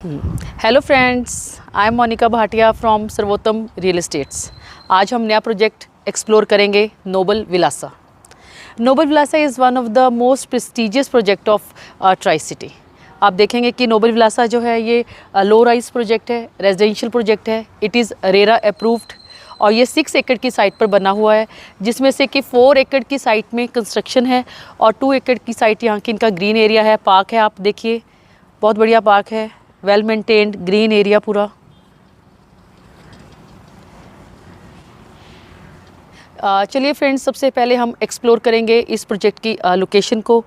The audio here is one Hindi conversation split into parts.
Hello friends, I am Monika Bhatia from Sarvottam real estates. आज हम नया प्रोजेक्ट एक्सप्लोर करेंगे, noble Vilasa. Noble Vilasa is one of the most prestigious project of tricity. आप देखेंगे कि नोबल विलासा जो है ये लो राइज प्रोजेक्ट है, रेजिडेंशियल प्रोजेक्ट है। इट इज़ रेरा अप्रूव्ड और ये 6 एकड़ की साइट पर बना हुआ है, जिसमें से कि 4 एकड़ की साइट में कंस्ट्रक्शन है और 2 एकड़ की साइट यहाँ की इनका ग्रीन एरिया है, पार्क है। आप देखिए, बहुत बढ़िया पार्क है, वेल मेंटेन्ड ग्रीन एरिया पूरा। चलिए फ्रेंड्स, सबसे पहले हम एक्सप्लोर करेंगे इस प्रोजेक्ट की लोकेशन को।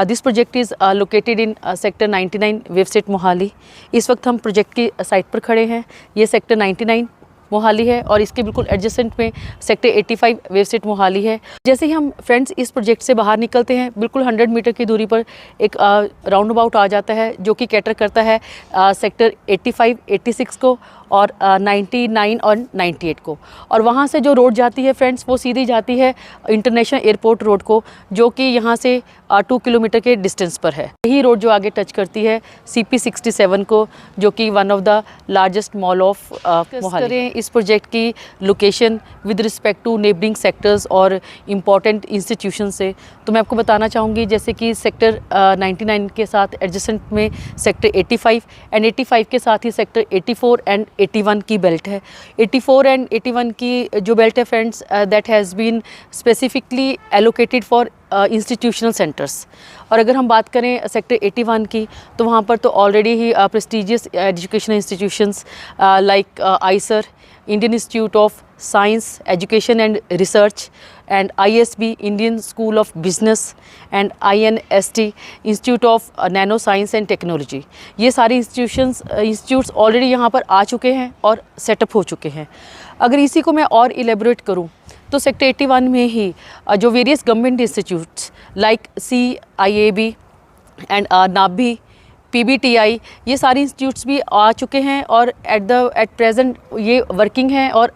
This project is located in sector 99 Wave Estate Mohali. इस वक्त हम प्रोजेक्ट की साइट पर खड़े हैं। ये सेक्टर 99 मोहाली है और इसके बिल्कुल एडजेसेंट में सेक्टर 85 वेवस्टेट मोहाली है। जैसे ही हम फ्रेंड्स इस प्रोजेक्ट से बाहर निकलते हैं, बिल्कुल 100 मीटर की दूरी पर एक राउंड अबाउट आ जाता है, जो कि कैटर करता है सेक्टर 85, 86 को और 99 और 98 को। और वहाँ से जो रोड जाती है फ्रेंड्स, वो सीधी जाती है इंटरनेशनल एयरपोर्ट रोड को, जो कि यहाँ से 2 किलोमीटर के डिस्टेंस पर है। यही रोड जो आगे टच करती है CP 67 को, जो कि one of the largest mall of Mohali. इस प्रोजेक्ट की location with respect to neighbouring sectors और इम्पॉर्टेंट इंस्टीट्यूशन से, तो मैं आपको बताना चाहूँगी जैसे कि सेक्टर 99 के साथ एडजेसेंट में सेक्टर 85 एंड 85 के साथ ही सेक्टर 84 एंड 81 की बेल्ट है। 84 एंड 81 की जो बेल्ट है friends, that has been specifically allocated for institutional centres. और अगर हम बात करें सेक्टर 81 की, तो वहाँ पर तो already he prestigious educational institutions like Eicher, Indian institute of science education and research and ISB, Indian school of business and INST, institute of nano science and technology, ये सारे इंस्टीट्यूट्स ऑलरेडी यहाँ पर आ चुके हैं और सेटअप हो चुके हैं। अगर इसी को मैं और इलेबोरेट करूँ तो सेक्टर 81 में ही जो various government institutes like CIAB and NABI, PBTI, ये सारे इंस्टीट्यूट्स भी आ चुके हैं और एट प्रेजेंट ये वर्किंग हैं। और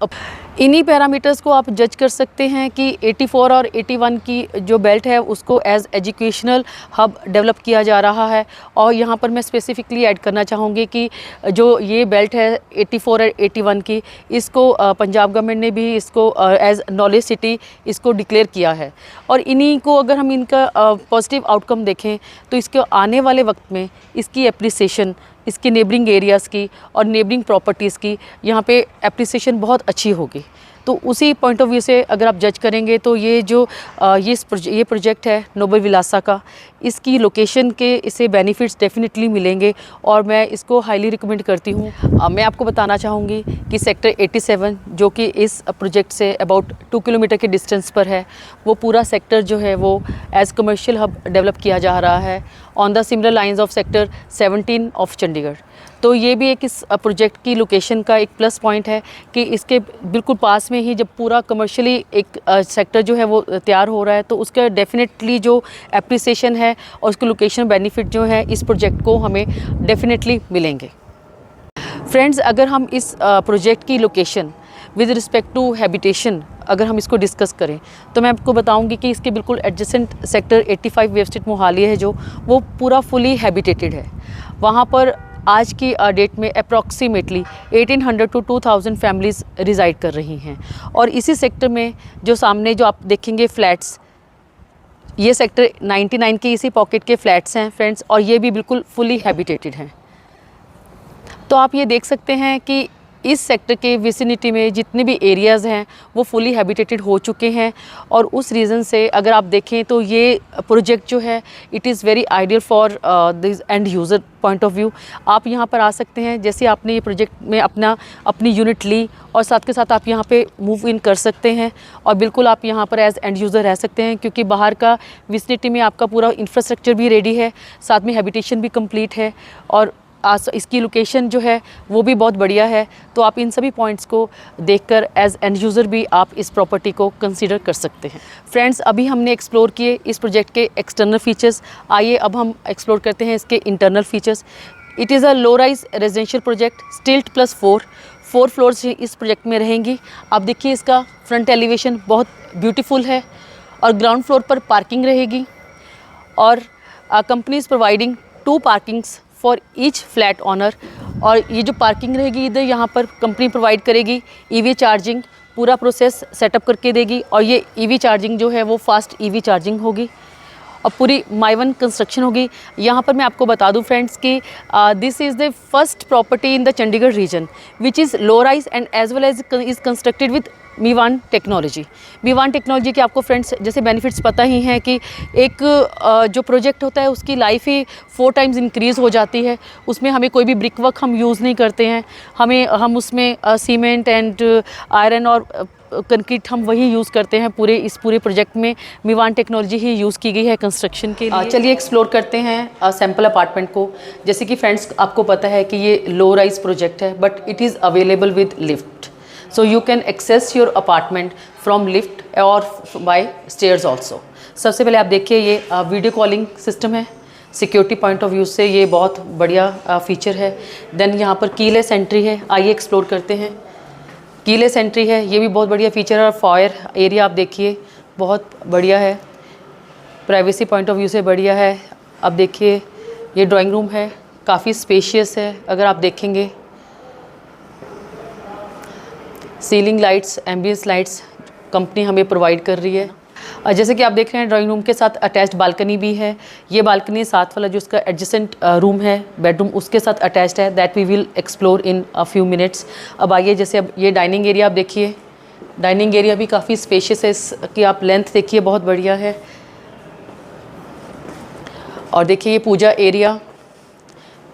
इन्हीं पैरामीटर्स को आप जज कर सकते हैं कि 84 और 81 की जो बेल्ट है उसको एज एजुकेशनल हब डेवलप किया जा रहा है। और यहाँ पर मैं स्पेसिफिकली ऐड करना चाहूँगी कि जो ये बेल्ट है 84 और 81 की, इसको पंजाब गवर्नमेंट ने भी इसको एज नॉलेज सिटी इसको डिक्लेयर किया है। और इन्हीं को अगर हम इनका पॉजिटिव आउटकम देखें तो इसके आने वाले वक्त में इसकी एप्रिसिएशन, इसके नेबरिंग एरियाज़ की और नेबरिंग प्रॉपर्टीज़ की यहाँ पे एप्रिसिएशन बहुत अच्छी होगी। तो उसी पॉइंट ऑफ व्यू से अगर आप जज करेंगे तो ये जो ये प्रोजेक्ट है नोबल विलासा का, इसकी लोकेशन के इसे बेनिफिट्स डेफिनेटली मिलेंगे और मैं इसको हाईली रिकमेंड करती हूँ। मैं आपको बताना चाहूँगी कि सेक्टर 87 जो कि इस प्रोजेक्ट से अबाउट 2 किलोमीटर के डिस्टेंस पर है, वो पूरा सेक्टर जो है वो एज़ कमर्शियल हब डेवलप किया जा रहा है on the similar lines of sector 17 of Chandigarh. तो ये भी एक इस प्रोजेक्ट की लोकेशन का एक प्लस पॉइंट है कि इसके बिल्कुल पास में ही जब पूरा कमर्शियली एक सेक्टर जो है वो तैयार हो रहा है, तो उसका डेफिनेटली जो एप्रिसिएशन है और उसके लोकेशन बेनिफिट जो है इस प्रोजेक्ट को हमें डेफिनेटली मिलेंगे। फ्रेंड्स, अगर हम इस प्रोजेक्ट की location with respect to habitation अगर हम इसको डिस्कस करें, तो मैं आपको बताऊंगी कि इसके बिल्कुल एडजेसेंट सेक्टर 85 वेवस्टेट मोहाली है, जो वो पूरा फुली हैबिटेटेड है। वहाँ पर आज की डेट में अप्रॉक्सीमेटली 1800 टू 2000 फैमिलीज़ रिज़ाइड कर रही हैं। और इसी सेक्टर में जो सामने जो आप देखेंगे फ्लैट्स, ये सेक्टर 99 के इसी पॉकेट के फ्लैट्स हैं फ्रेंड्स, और ये भी बिल्कुल फुली हैबिटेटेड हैं। तो आप ये देख सकते हैं कि इस सेक्टर के विसिनिटी में जितने भी एरियाज़ हैं वो फुली हैबिटेटेड हो चुके हैं। और उस रीज़न से अगर आप देखें तो ये प्रोजेक्ट जो है it is very ideal for this end user point of view. आप यहाँ पर आ सकते हैं, जैसे आपने ये प्रोजेक्ट में अपनी यूनिट ली और साथ के साथ आप यहाँ पे मूव इन कर सकते हैं और बिल्कुल आप यहाँ पर एज एंड यूज़र रह सकते हैं, क्योंकि बाहर का विसिनिटी में आपका पूरा इंफ्रास्ट्रक्चर भी रेडी है, साथ में हैबिटेशन भी कंप्लीट है और इसकी लोकेशन जो है वो भी बहुत बढ़िया है। तो आप इन सभी पॉइंट्स को देखकर एज एंड यूज़र भी आप इस प्रॉपर्टी को कंसीडर कर सकते हैं। फ्रेंड्स, अभी हमने एक्सप्लोर किए इस प्रोजेक्ट के एक्सटर्नल फीचर्स, आइए अब हम एक्सप्लोर करते हैं इसके internal features. It is a low rise residential project, स्टिल्ट प्लस 4 फ्लोर्स इस प्रोजेक्ट में रहेंगी। आप देखिए इसका फ्रंट एलिवेशन बहुत ब्यूटीफुल है और ग्राउंड फ्लोर पर पार्किंग रहेगी और company is providing 2 parkings for each flat owner और ये जो पार्किंग रहेगी इधर, यहाँ पर कंपनी प्रोवाइड करेगी ईवी चार्जिंग, पूरा प्रोसेस सेटअप करके देगी। और ये ईवी चार्जिंग जो है वो फास्ट ईवी चार्जिंग होगी और पूरी माइवन कंस्ट्रक्शन होगी। यहाँ पर मैं आपको बता दूँ फ्रेंड्स कि this is the first property in the Chandigarh region which is low rise and as well as is constructed with Mivan technology. Mivan technology के आपको फ्रेंड्स जैसे बेनिफिट्स पता ही हैं कि एक जो प्रोजेक्ट होता है उसकी लाइफ ही 4 टाइम्स इंक्रीज़ हो जाती है। उसमें हमें कोई भी ब्रिक वर्क हम यूज़ नहीं करते हैं, हम उसमें सीमेंट एंड आयरन और कंक्रीट हम वही यूज़ करते हैं। इस पूरे प्रोजेक्ट में मीवान टेक्नोलॉजी ही यूज़ की गई है कंस्ट्रक्शन के लिए। चलिए एक्सप्लोर करते हैं सैम्पल अपार्टमेंट को। जैसे कि फ्रेंड्स आपको पता है कि ये लो राइज प्रोजेक्ट है but it is available with lift, so you can access your apartment from lift or by stairs also। सबसे पहले आप देखिए ये वीडियो कॉलिंग सिस्टम है, सिक्योरिटी पॉइंट ऑफ व्यू से ये बहुत बढ़िया फीचर है। देन यहाँ पर कीलेस एंट्री है, आइए एक्सप्लोर करते हैं। कीलेस एंट्री है, ये भी बहुत बढ़िया फीचर है। और फायर एरिया आप देखिए बहुत बढ़िया है, प्राइवेसी पॉइंट ऑफ व्यू से बढ़िया है। अब देखिए ये ड्राइंग रूम है, काफ़ी स्पेशियस है। अगर आप देखेंगे ceiling lights, ambience lights company हमें प्रोवाइड कर रही है। जैसे कि आप देख रहे हैं ड्राइंग रूम के साथ अटैच्ड बालकनी भी है। ये बालकनी साथ वाला जो उसका एडजेसेंट रूम है बेडरूम, उसके साथ अटैच्ड है। That we will explore in a few minutes. अब आइए, जैसे अब ये डाइनिंग एरिया आप देखिए, डाइनिंग एरिया भी काफ़ी स्पेशियस है। इसकी आप लेंथ देखिए बहुत बढ़िया है। और देखिए ये पूजा एरिया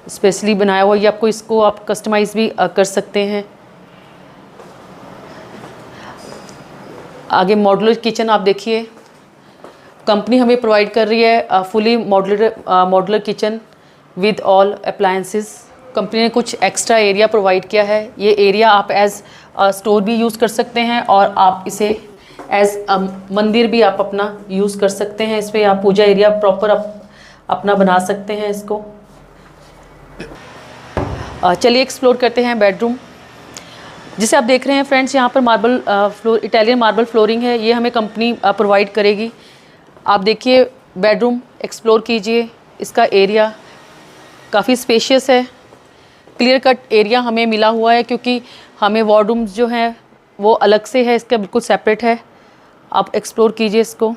स्पेशली बनाया हुआ, ये आपको इसको आप कस्टमाइज़ भी कर सकते हैं। आगे मॉड्यूलर किचन आप देखिए, कंपनी हमें प्रोवाइड कर रही है fully modular kitchen with all appliances. Company ने कुछ एक्स्ट्रा एरिया प्रोवाइड किया है। ये एरिया आप एज स्टोर भी यूज़ कर सकते हैं और आप इसे एज मंदिर भी आप अपना यूज़ कर सकते हैं। इस पर आप पूजा एरिया प्रॉपर अपना बना सकते हैं इसको। चलिए एक्सप्लोर करते हैं बेडरूम। जिसे आप देख रहे हैं फ्रेंड्स, यहाँ पर marble floor, Italian marble flooring है, ये हमें कंपनी प्रोवाइड करेगी। आप देखिए बेडरूम एक्सप्लोर कीजिए, इसका एरिया काफ़ी स्पेशियस है। क्लियर कट एरिया हमें मिला हुआ है क्योंकि हमें वार्डरूम्स जो हैं वो अलग से है, इसका बिल्कुल सेपरेट है। आप एक्सप्लोर कीजिए इसको।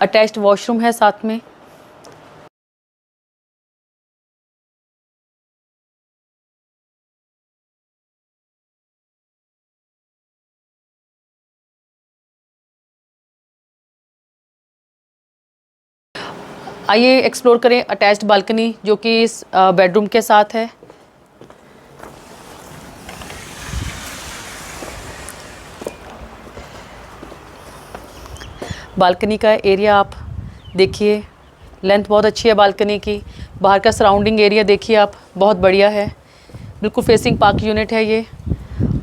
अटैच्ड वॉशरूम है साथ में। आइए एक्सप्लोर करें अटैच्ड बालकनी जो कि इस बेडरूम के साथ है। बालकनी का एरिया आप देखिए, लेंथ बहुत अच्छी है बालकनी की। बाहर का सराउंडिंग एरिया देखिए आप, बहुत बढ़िया है, बिल्कुल फेसिंग पार्क यूनिट है ये।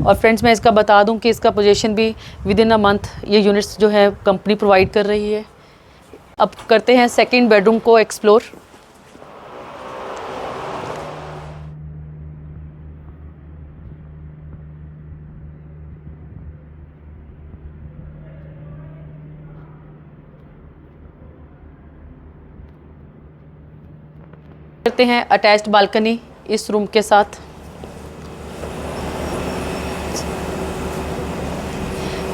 और फ्रेंड्स मैं इसका बता दूं कि इसका पोजीशन भी विद इन अ मंथ ये यूनिट्स जो है कंपनी प्रोवाइड कर रही है। अब करते हैं सेकंड बेडरूम को एक्सप्लोर। करते हैं अटैच्ड बालकनी इस रूम के साथ।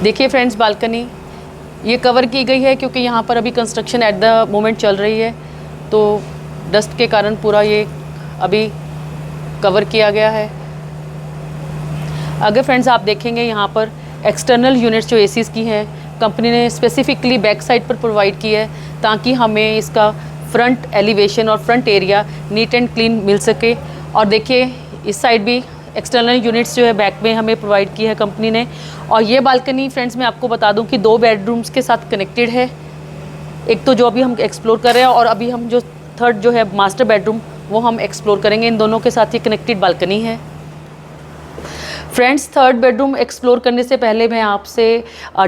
देखिए फ्रेंड्स बालकनी ये कवर की गई है क्योंकि यहाँ पर अभी कंस्ट्रक्शन एट द मोमेंट चल रही है, तो डस्ट के कारण पूरा ये अभी कवर किया गया है। अगर फ्रेंड्स आप देखेंगे यहाँ पर एक्सटर्नल यूनिट्स जो एसीज़ की हैं कंपनी ने स्पेसिफिकली बैक साइड पर प्रोवाइड की है ताकि हमें इसका फ्रंट एलिवेशन और front area neat and clean मिल सके। और देखिए इस साइड भी एक्सटर्नल यूनिट्स जो है बैक में हमें प्रोवाइड की है कंपनी ने। और ये बालकनी फ्रेंड्स मैं आपको बता दूं कि 2 बेडरूम्स के साथ कनेक्टेड है। एक तो जो अभी हम एक्सप्लोर कर रहे हैं और अभी हम जो थर्ड जो है मास्टर बेडरूम वो हम एक्सप्लोर करेंगे। इन दोनों के साथ ये कनेक्टेड बालकनी है। फ्रेंड्स थर्ड बेडरूम एक्सप्लोर करने से पहले मैं आपसे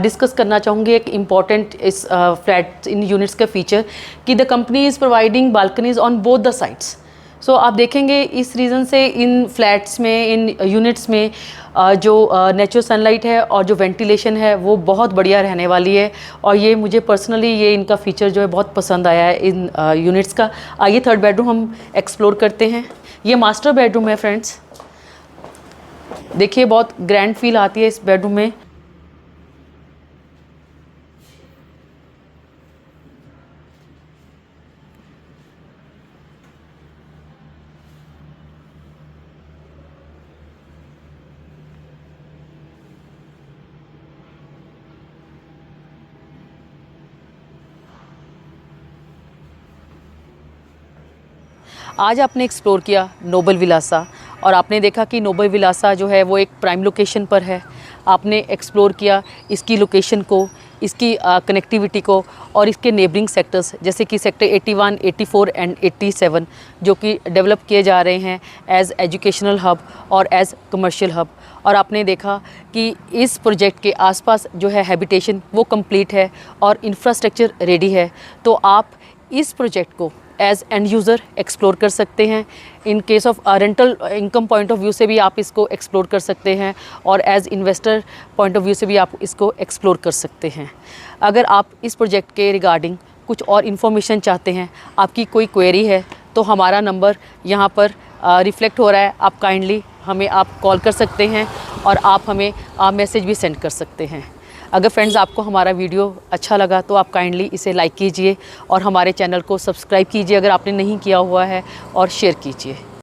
डिस्कस करना चाहूँगी एक इम्पॉर्टेंट इस फ्लैट इन यूनिट्स का फीचर कि the company is providing balconies on both the sides. So आप देखेंगे इस रीज़न से इन फ्लैट्स में, इन यूनिट्स में जो नेचुरल सनलाइट है और जो वेंटिलेशन है वो बहुत बढ़िया रहने वाली है। और ये मुझे पर्सनली ये इनका फीचर जो है बहुत पसंद आया है इन यूनिट्स का। आइए थर्ड बेडरूम हम एक्सप्लोर करते हैं। ये मास्टर बेडरूम है फ्रेंड्स। देखिए बहुत ग्रैंड फील आती है इस बेडरूम में। आज आपने एक्सप्लोर किया नोबल विलासा और आपने देखा कि नोबल विलासा जो है वो एक प्राइम लोकेशन पर है। आपने एक्सप्लोर किया इसकी लोकेशन को, इसकी कनेक्टिविटी को और इसके नेबरिंग सेक्टर्स जैसे कि सेक्टर 81, 84 एंड 87 जो कि डेवलप किए जा रहे हैं एज़ एजुकेशनल हब और एज़ कमर्शियल हब। और आपने देखा कि इस प्रोजेक्ट के आसपास जो है हैबिटेशन वो कंप्लीट है और इंफ्रास्ट्रक्चर रेडी है। तो आप इस प्रोजेक्ट को एज़ एंड यूज़र एक्सप्लोर कर सकते हैं। In case of rental income point of view से भी आप इसको एक्सप्लोर कर सकते हैं और as investor point of view से भी आप इसको एक्सप्लोर कर सकते हैं। अगर आप इस प्रोजेक्ट के रिगार्डिंग कुछ और इन्फॉर्मेशन चाहते हैं, आपकी कोई क्वेरी है, तो हमारा नंबर यहाँ पर रिफ्लेक्ट हो रहा है। आप काइंडली हमें आप कॉल कर सकते हैं और आप हमें मैसेज भी सेंड कर सकते हैं। अगर फ्रेंड्स आपको हमारा वीडियो अच्छा लगा तो आप काइंडली इसे लाइक कीजिए और हमारे चैनल को सब्सक्राइब कीजिए अगर आपने नहीं किया हुआ है, और शेयर कीजिए।